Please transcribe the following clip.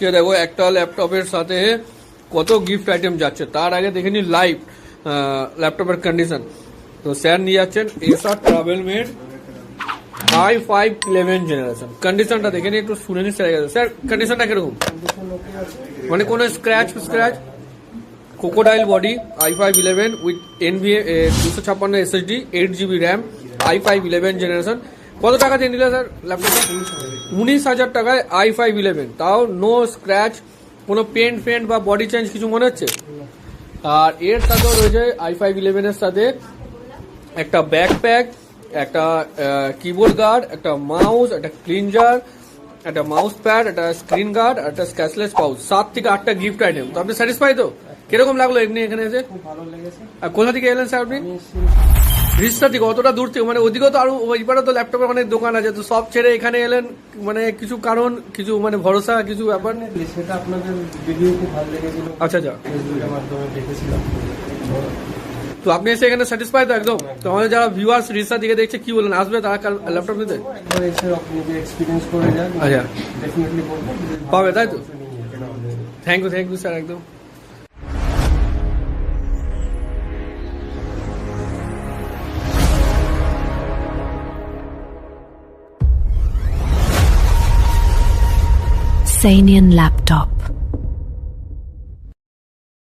আজকে দেখো একটা ল্যাপটপের সাথে কত গিফট আইটেম যাচ্ছে। তার আগে দেখে নি লাইভ ল্যাপটপের কন্ডিশন। তো স্যার নিয়ে যাচ্ছেন এসার ট্রাভেল মেড i5-11 জেনারেশন। কন্ডিশনটা দেখে নি, একটু শুনে নি স্যার কন্ডিশনটা কিরকম, মানে কোনো scratch crocodile body, i5-11 with NVMe 256 SSD, 8GB RAM, i5-11 generation. কত টাকা দিয়ে নিলে স্যার ল্যাপটপটা? 19,000 টাকায় i5-11, তাও নো স্ক্র্যাচ, কোনো পেন্ট বা বডি চেঞ্জ কিছু মনে হচ্ছে? আর এর সাথেও রয়েছে i5-11 এর সাথে একটা ব্যাকপ্যাক, একটা কিবোর্ড গার্ড, একটা মাউস, একটা ক্লিনজার, একটা মাউস প্যাড, একটা স্ক্রিন গার্ড, একটা স্ক্র্যাচলেস পাউচ। 7 থেকে 8টা গিফট আইটেম। তো আপনি স্যাটিসফাই তো? কিরকম লাগলো এমনি এখানে এসে? খুব ভালো লেগেছে। আর কোথা থেকে এলেন স্যার আপনি? আমি রিস্তা থেকে? অতটা দূর থেকে, মানে ওদিকেও তো আরো ওইপারে তো ল্যাপটপের অনেক দোকান আছে, তো সব ছেড়ে এখানে এলেন, মানে কিছু কারণ, কিছু মানে ভরসা, কিছু ব্যাপার? সেটা আপনাদের ভিডিও খুব ভালো লেগেছিল। আচ্ছা আচ্ছা, ফেসবুকের মাধ্যমে দেখেছিলাম। তো আপনি এসে এখানে স্যাটিসফাই তো একদম? তো আমাদের যারা ভিউয়ার্স রিস্তা দিকে দেখছে কি বলেন, আসবে তারা ল্যাপটপ নিতে? একবার এসে আপনি যে এক্সপিরিয়েন্স করে যান, আচ্ছা, ডেফিনেটলি বলবো পাবে, তাই তো? থ্যাংক ইউ স্যার, একদম। Sanian laptop.